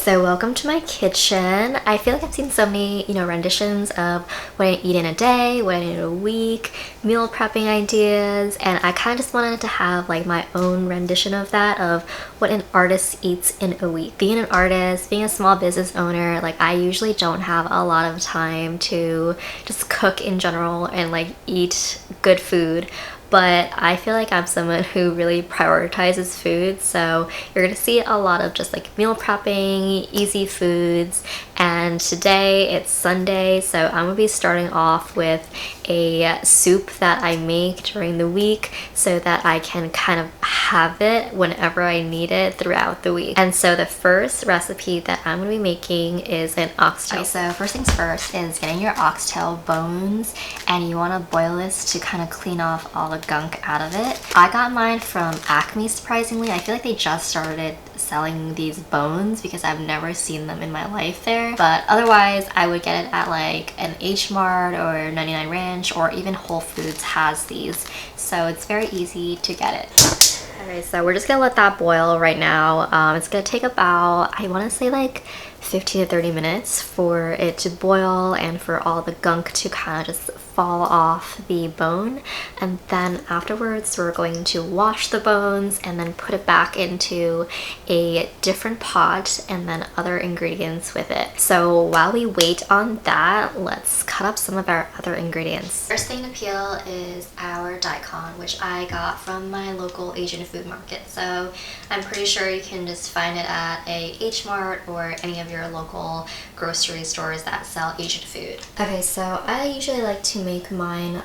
So welcome to my kitchen. I feel like I've seen so many, renditions of what I eat in a day, what I eat in a week, meal prepping ideas, and I kind of just wanted to have like my own rendition of that, of what an artist eats in a week. Being an artist, being a small business owner, like I usually don't have a lot of time to just cook in general and like eat good food. But I feel like I'm someone who really prioritizes food, so you're gonna see a lot of just like meal prepping, easy foods, and today it's Sunday, so I'm gonna be starting off with a soup that I make during the week so that I can kind of have it whenever I need it throughout the week. And so the first recipe that I'm gonna be making is an oxtail. Okay, so first things first is getting your oxtail bones, and you wanna boil this to kind of clean off all the gunk out of it. I got mine from Acme, surprisingly. I feel like they just started selling these bones because I've never seen them in my life there, but otherwise I would get it at like an H Mart or 99 Ranch, or even Whole Foods has these, so it's very easy to get it. Alright, so we're just gonna let that boil right now. It's gonna take about, I want to say like 15 to 30 minutes for it to boil and for all the gunk to kind of just fall off the bone, and then afterwards we're going to wash the bones and then put it back into a different pot and then other ingredients with it. So while we wait on that, let's cut up some of our other ingredients. First thing to peel is our daikon, which I got from my local Asian food market, so I'm pretty sure you can just find it at a H Mart or any of your local grocery stores that sell Asian food. Okay, so I usually like to make mine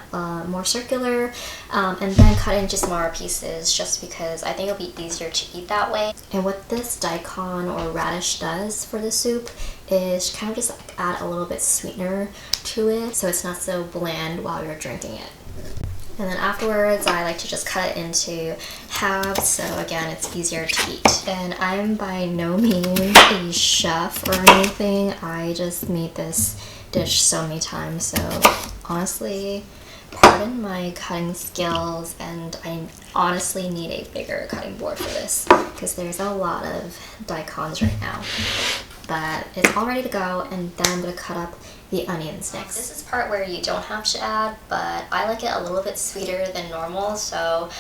more circular and then cut into smaller pieces, just because I think it'll be easier to eat that way. And what this daikon or radish does for the soup is kind of just like add a little bit sweetener to it, so it's not so bland while you're drinking it. And then afterwards, I like to just cut it into halves, so again, it's easier to eat. And I'm by no means a chef or anything. I just made this dish so many times, so honestly, pardon my cutting skills, and I honestly need a bigger cutting board for this because there's a lot of daikons right now. But it's all ready to go, and then I'm gonna cut up the onions next. This is part where you don't have to add, but I like it a little bit sweeter than normal, so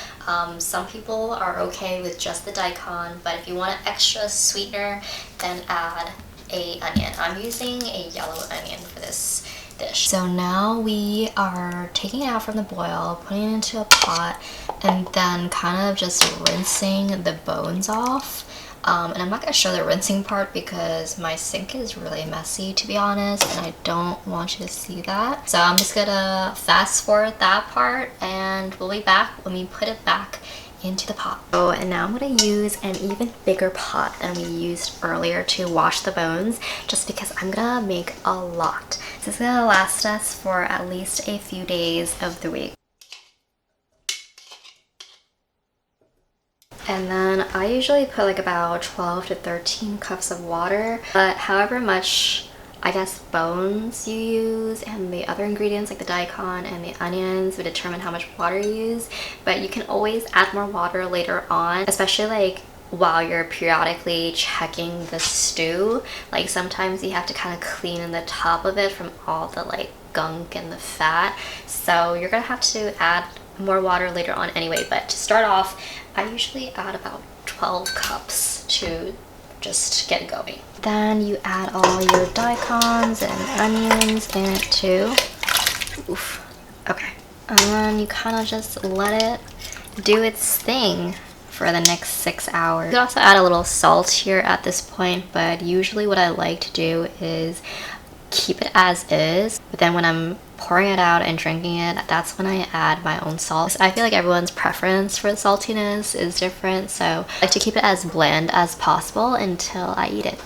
some people are okay with just the daikon, but if you want an extra sweetener, then add a onion. I'm using a yellow onion for this dish. So now we are taking it out from the boil, putting it into a pot, and then kind of just rinsing the bones off. And I'm not going to show the rinsing part because my sink is really messy, to be honest, and I don't want you to see that. So I'm just going to fast forward that part, and we'll be back when we put it back into the pot. Oh, and now I'm going to use an even bigger pot than we used earlier to wash the bones, just because I'm going to make a lot. This is going to last us for at least a few days of the week. And then I usually put like about 12 to 13 cups of water, but however much, I guess, bones you use and the other ingredients like the daikon and the onions would determine how much water you use. But you can always add more water later on, especially like while you're periodically checking the stew. Like sometimes you have to kind of clean the top of it from all the like gunk and the fat, so you're gonna have to add more water later on anyway. But to start off, I usually add about 12 cups to just get going. Then you add all your daikons and onions in it too. Oof. Okay. And then you kind of just let it do its thing for the next 6 hours. You could also add a little salt here at this point, but usually what I like to do is keep it as is, but then when I'm pouring it out and drinking it, that's when I add my own salt. I feel like everyone's preference for the saltiness is different, so I like to keep it as bland as possible until I eat it.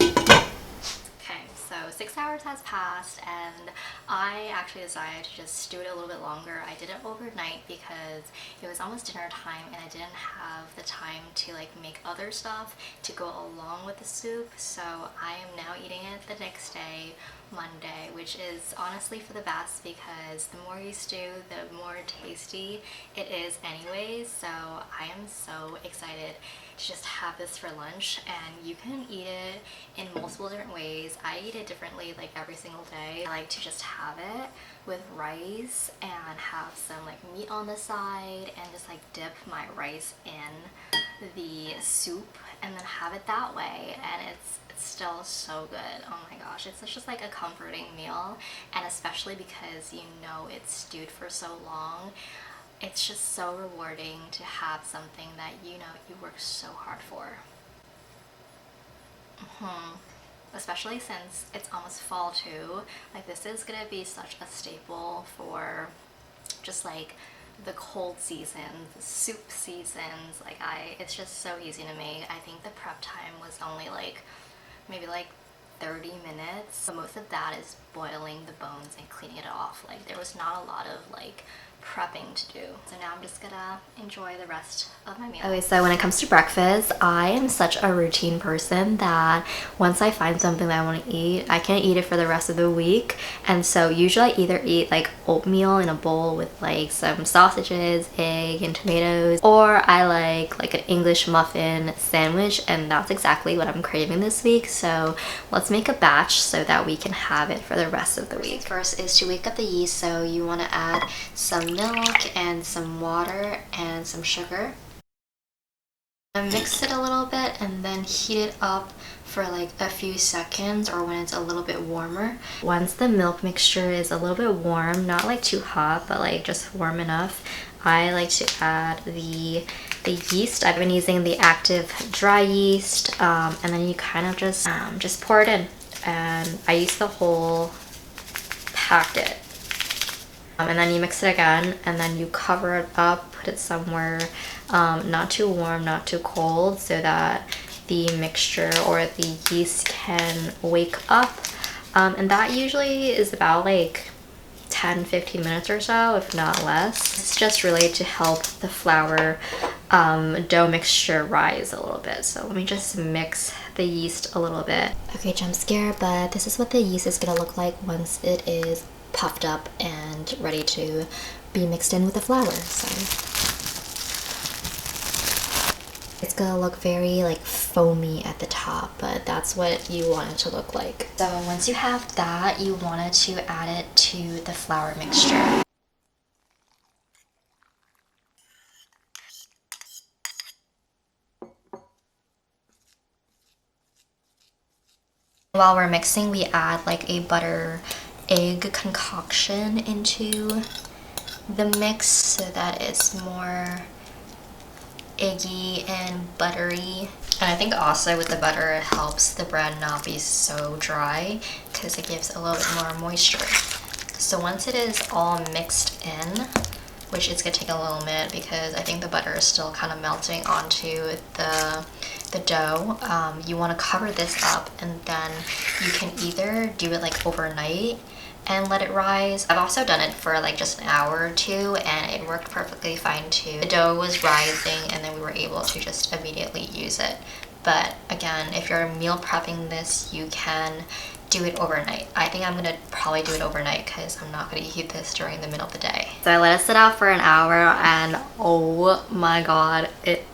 Okay, so 6 hours has passed, and I actually decided to just stew it a little bit longer. I did it overnight because it was almost dinner time and I didn't have the time to like make other stuff to go along with the soup, so I am now eating it the next day Monday, which is honestly for the best because the more you stew, the more tasty it is anyways. So I am so excited to just have this for lunch, and you can eat it in multiple different ways. I eat it differently like every single day. I like to just have it with rice and have some like meat on the side and just like dip my rice in the soup and then have it that way, and it's still so good. Oh my gosh, it's just like a comforting meal, and especially because you know it's stewed for so long, it's just so rewarding to have something that you know you work so hard for. Especially since it's almost fall too, like this is gonna be such a staple for just like the cold seasons, the soup seasons. Like it's just so easy to make. I think the prep time was only like maybe like 30 minutes. So most of that is boiling the bones and cleaning it off. Like there was not a lot of like prepping to do. So now I'm just gonna enjoy the rest of my meal. Okay, so when it comes to breakfast, I am such a routine person that once I find something that I want to eat, I can't eat it for the rest of the week. And so usually I either eat like oatmeal in a bowl with like some sausages, egg, and tomatoes, or I like an English muffin sandwich, and that's exactly what I'm craving this week. So let's make a batch so that we can have it for the rest of the week. First is to wake up the yeast, so you want to add some milk and some water and some sugar. And mix it a little bit and then heat it up for like a few seconds, or when it's a little bit warmer. Once the milk mixture is a little bit warm, not like too hot, but like just warm enough, I like to add the yeast. I've been using the active dry yeast, and then you kind of just pour it in, and I use the whole packet. And then you mix it again, and then you cover it up, put it somewhere not too warm, not too cold, so that the mixture or the yeast can wake up. And that usually is about like 10-15 minutes or so, if not less. It's just really to help the flour dough mixture rise a little bit. So let me just mix the yeast a little bit. Okay, jump scare, but this is what the yeast is gonna look like once it is puffed up and ready to be mixed in with the flour. So it's gonna look very like foamy at the top, but that's what you want it to look like. So once you have that, you wanted to add it to the flour mixture. While we're mixing, we add like a butter egg concoction into the mix so that it's more eggy and buttery. And I think also with the butter, it helps the bread not be so dry because it gives a little bit more moisture. So once it is all mixed in, which is gonna take a little minute because I think the butter is still kind of melting onto the dough, you want to cover this up, and then you can either do it like overnight and let it rise. I've also done it for like just an hour or two, and it worked perfectly fine too. The dough was rising, and then we were able to just immediately use it. But again, if you're meal prepping this, you can do it overnight. I think I'm gonna probably do it overnight because I'm not gonna eat this during the middle of the day. So I let it sit out for an hour, and oh my god, it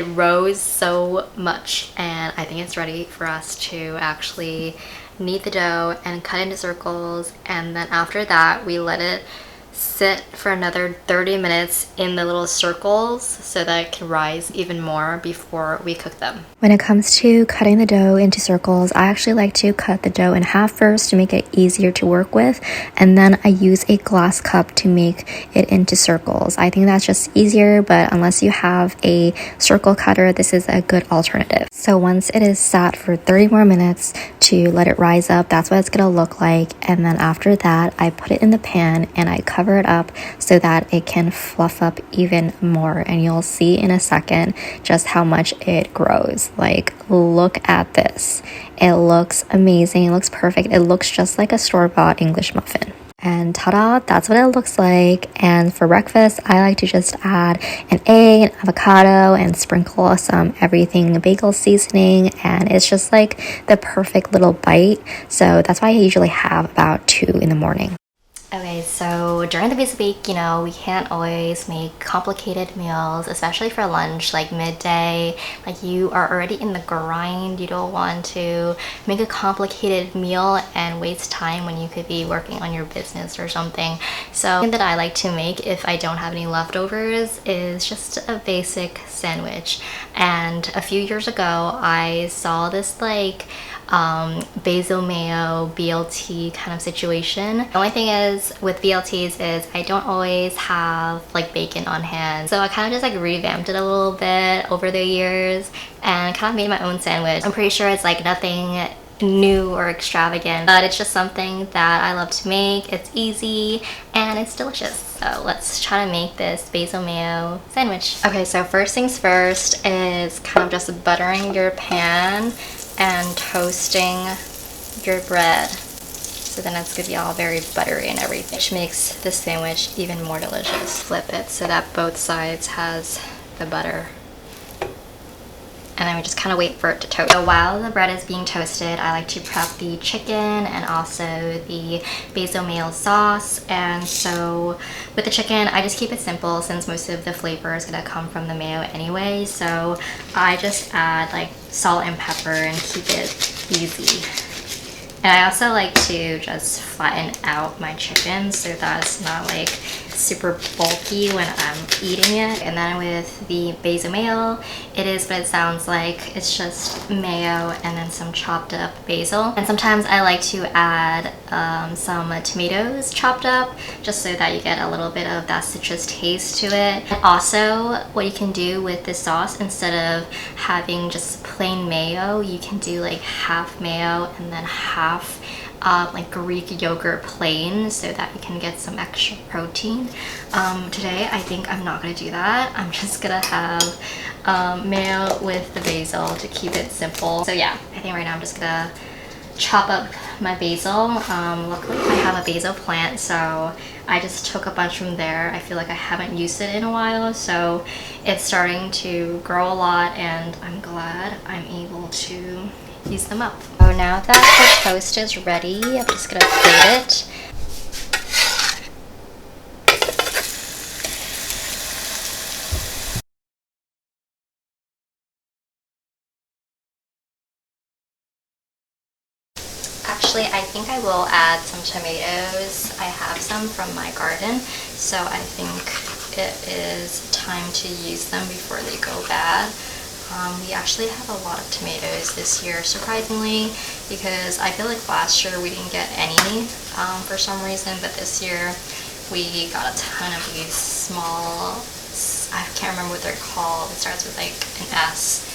rose so much, and I think it's ready for us to actually knead the dough and cut into circles. And then after that, we let it sit for another 30 minutes in the little circles so that it can rise even more before we cook them. When it comes to cutting the dough into circles, I actually like to cut the dough in half first to make it easier to work with, and then I use a glass cup to make it into circles. I think that's just easier, but unless you have a circle cutter, this is a good alternative. So once it is sat for 30 more minutes to let it rise up, that's what it's gonna look like. And then after that, I put it in the pan and I cover it up so that it can fluff up even more, and you'll see in a second just how much it grows. Like, look at this. It looks amazing. It looks perfect. It looks just like a store-bought English muffin. And ta-da, that's what it looks like. And for breakfast, I like to just add an egg, an avocado, and sprinkle some everything bagel seasoning. And it's just like the perfect little bite. So that's why I usually have about 2 in the morning. Okay, so during the busy week, you know, we can't always make complicated meals, especially for lunch, like midday. Like, you are already in the grind. You don't want to make a complicated meal and waste time when you could be working on your business or something. So, something that I like to make if I don't have any leftovers is just a basic sandwich. And a few years ago, I saw this like basil mayo BLT kind of situation. The only thing is with BLTs is I don't always have like bacon on hand, so I kind of just like revamped it a little bit over the years and kind of made my own sandwich. I'm pretty sure it's like nothing new or extravagant, but it's just something that I love to make. It's easy and it's delicious. So let's try to make this basil mayo sandwich. Okay, so first things first is kind of just buttering your pan and toasting your bread, so then it's gonna be all very buttery and everything, which makes the sandwich even more delicious. Flip it so that both sides has the butter, and then we just kind of wait for it to toast. So while the bread is being toasted, I like to prep the chicken and also the basil mayo sauce. And so with the chicken, I just keep it simple since most of the flavor is gonna come from the mayo anyway. So I just add like salt and pepper and keep it easy. And I also like to just flatten out my chicken so that it's not like super bulky when I'm eating it. And then with the basil mayo, it is what it sounds like. It's just mayo and then some chopped up basil. And sometimes I like to add some tomatoes chopped up just so that you get a little bit of that citrus taste to it. And also what you can do with this sauce, instead of having just plain mayo, you can do like half mayo and then half like Greek yogurt plain, so that you can get some extra protein. Today I think I'm not gonna do that. I'm just gonna have mayo with the basil to keep it simple. So yeah, I think right now I'm just gonna chop up my basil. Luckily I have a basil plant, so I just took a bunch from there. I feel like I haven't used it in a while, so it's starting to grow a lot, and I'm glad I'm able to use them up. So now that the toast is ready, I'm just gonna plate it. Actually, I think I will add some tomatoes. I have some from my garden, so I think it is time to use them before they go bad. We actually have a lot of tomatoes this year, surprisingly, because I feel like last year we didn't get any for some reason, but this year we got a ton of these small, I can't remember what they're called, it starts with like an S,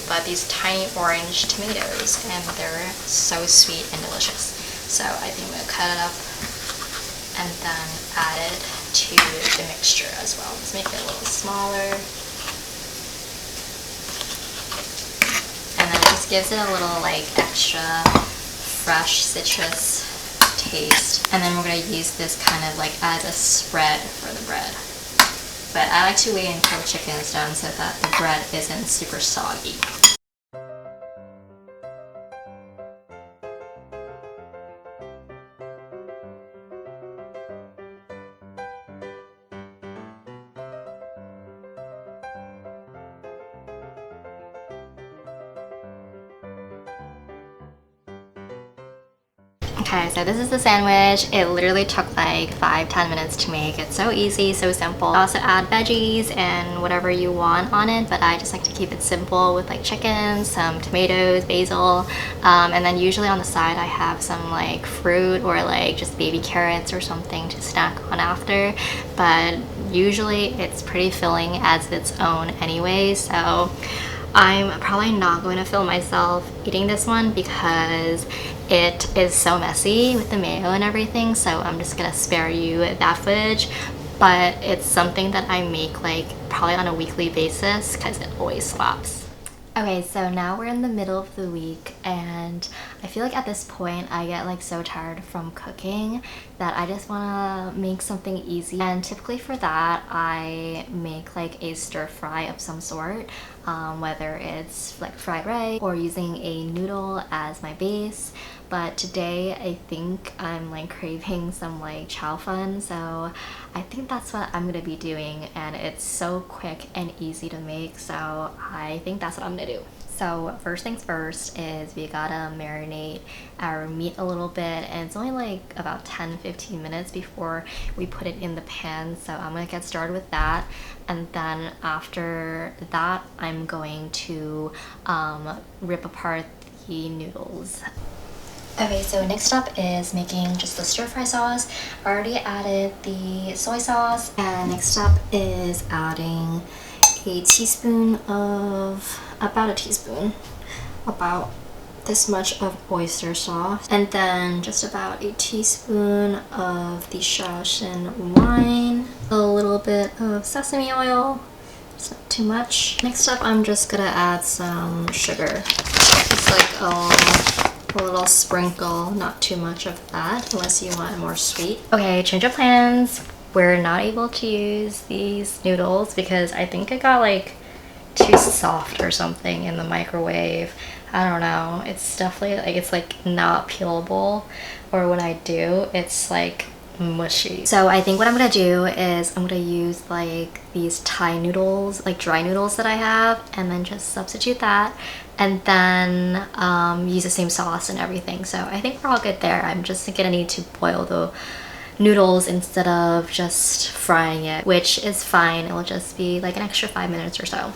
but these tiny orange tomatoes, and they're so sweet and delicious. So I think I'm going to cut it up and then add it to the mixture as well. Let's make it a little smaller. Gives it a little like extra fresh citrus taste, and then we're going to use this kind of like as a spread for the bread. But I like to wait until chicken is done so that the bread isn't super soggy. Okay, so this is the sandwich. It literally took like 5-10 minutes to make. It's so easy, so simple. I also add veggies and whatever you want on it, but I just like to keep it simple with like chicken, some tomatoes, basil, and then usually on the side I have some like fruit or like just baby carrots or something to snack on after. But usually it's pretty filling as its own anyway, so I'm probably not going to film myself eating this one because it is so messy with the mayo and everything, so I'm just gonna spare you that footage. But it's something that I make like probably on a weekly basis because it always slaps. Okay, so now we're in the middle of the week and I feel like at this point I get like so tired from cooking that I just want to make something easy. And typically for that I make like a stir fry of some sort, whether it's like fried rice or using a noodle as my base. But today I think I'm like craving some like chow fun, so I think that's what I'm gonna be doing, and it's so quick and easy to make, so I think that's what I'm gonna do. So first things first is we gotta marinate our meat a little bit, and it's only like about 10-15 minutes before we put it in the pan, so I'm gonna get started with that. And then after that I'm going to rip apart the noodles. Okay, so next up is making just the stir fry sauce. I already added the soy sauce, and next up is adding a teaspoon of, about a teaspoon, about this much of oyster sauce, and then just about a teaspoon of the Shaoxing wine, a little bit of sesame oil, it's not too much. Next up I'm just gonna add some sugar, just like a little sprinkle, not too much of that unless you want it more sweet. Okay, change of plans. We're not able to use these noodles because I think it got like too soft or something in the microwave. I don't know. It's definitely like, it's like not peelable, or when I do, it's like mushy. So I think what I'm gonna do is I'm gonna use like these Thai noodles, like dry noodles that I have, and then just substitute that, and then use the same sauce and everything. So I think we're all good there. I'm just gonna need to boil the noodles instead of just frying it, which is fine. It'll just be like an extra 5 minutes or so.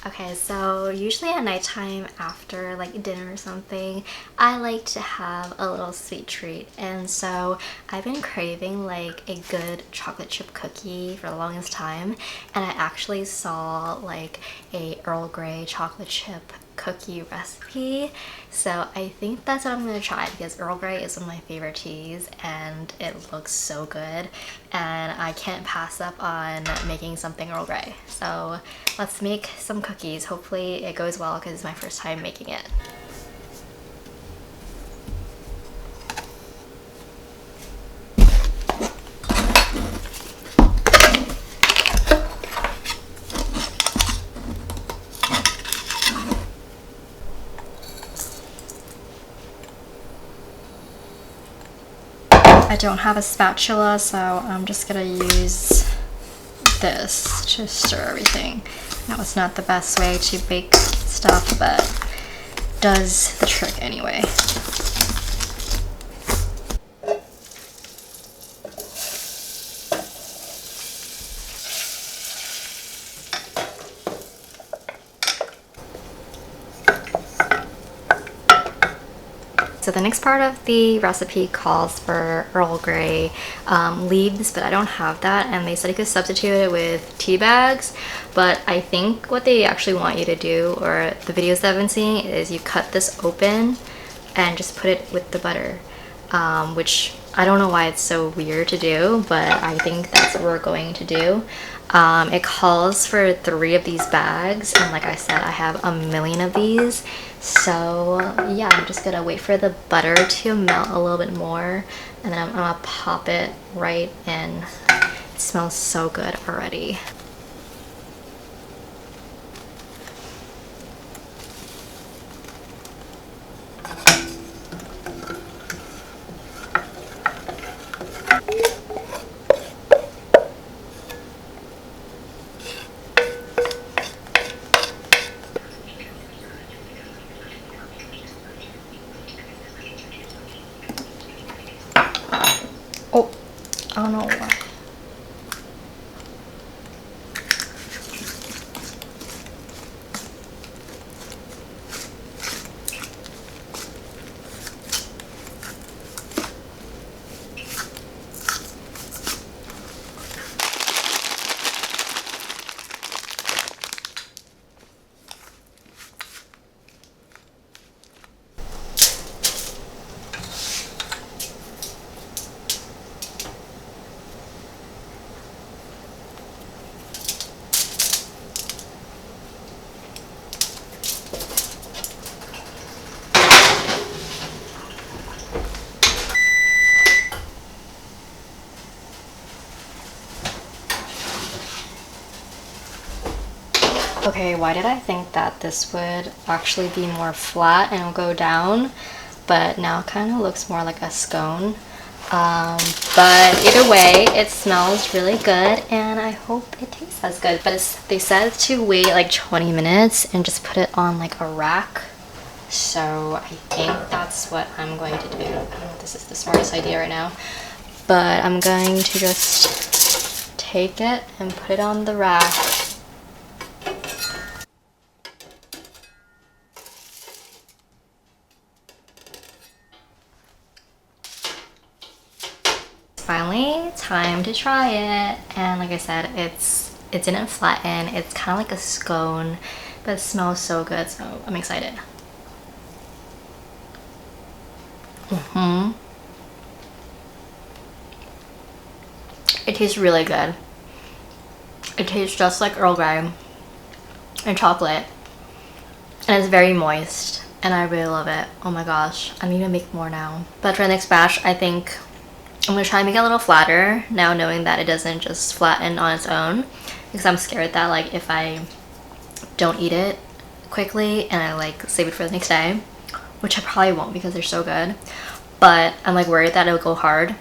Okay, so usually at nighttime after like dinner or something, I like to have a little sweet treat, and so I've been craving like a good chocolate chip cookie for the longest time, and I actually saw like a Earl Grey chocolate chip cookie recipe, so I think that's what I'm gonna try because Earl Grey is one of my favorite teas and it looks so good, and I can't pass up on making something Earl Grey. So let's make some cookies. Hopefully it goes well because it's my first time making it. I don't have a spatula, so I'm just gonna use this to stir everything. That was not the best way to bake stuff, but does the trick anyway. So the next part of the recipe calls for Earl Grey leaves, but I don't have that, and they said you could substitute it with tea bags, but I think what they actually want you to do, or the videos that I've been seeing, is you cut this open and just put it with the butter, which I don't know why it's so weird to do, but I think that's what we're going to do. It calls for 3 of these bags, and like I said, I have a million of these. So yeah, I'm just gonna wait for the butter to melt a little bit more, and then I'm gonna pop it right in. It smells so good already. I don't know why. Okay, why did I think that this would actually be more flat and it'll go down, but now it kind of looks more like a scone. But either way, it smells really good and I hope it tastes as good. But they said to wait like 20 minutes and just put it on like a rack. So I think that's what I'm going to do. I don't know if this is the smartest idea right now, but I'm going to just take it and put it on the rack. Finally, time to try it. And like I said, it didn't flatten. It's kind of like a scone, but it smells so good, so I'm excited. It tastes really good. It tastes just like Earl Grey and chocolate, and it's very moist, and I really love it. Oh my gosh, I need to make more now. But for the next batch, I think I'm gonna try and make it a little flatter now, knowing that it doesn't just flatten on its own, because I'm scared that like if I don't eat it quickly and I like save it for the next day, which I probably won't because they're so good, but I'm like worried that it'll go hard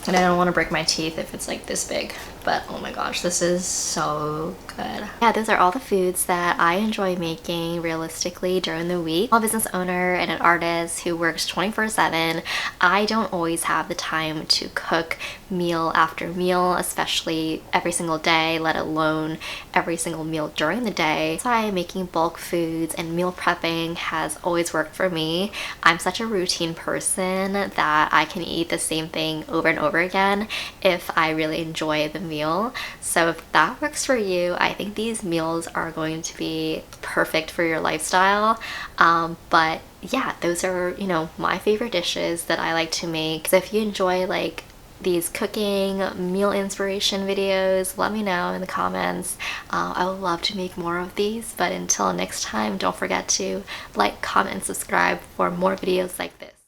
and I don't want to break my teeth if it's like this big. But oh my gosh, this is so good. Yeah, those are all the foods that I enjoy making realistically during the week. I'm a business owner and an artist who works 24/7. I don't always have the time to cook meal after meal, especially every single day, let alone every single meal during the day. So making bulk foods and meal prepping has always worked for me. I'm such a routine person that I can eat the same thing over and over again if I really enjoy the meal. So if that works for you, I think these meals are going to be perfect for your lifestyle. But yeah, those are, you know, my favorite dishes that I like to make. So if you enjoy like these cooking meal inspiration videos, let me know in the comments. I would love to make more of these, but until next time, don't forget to like, comment, and subscribe for more videos like this.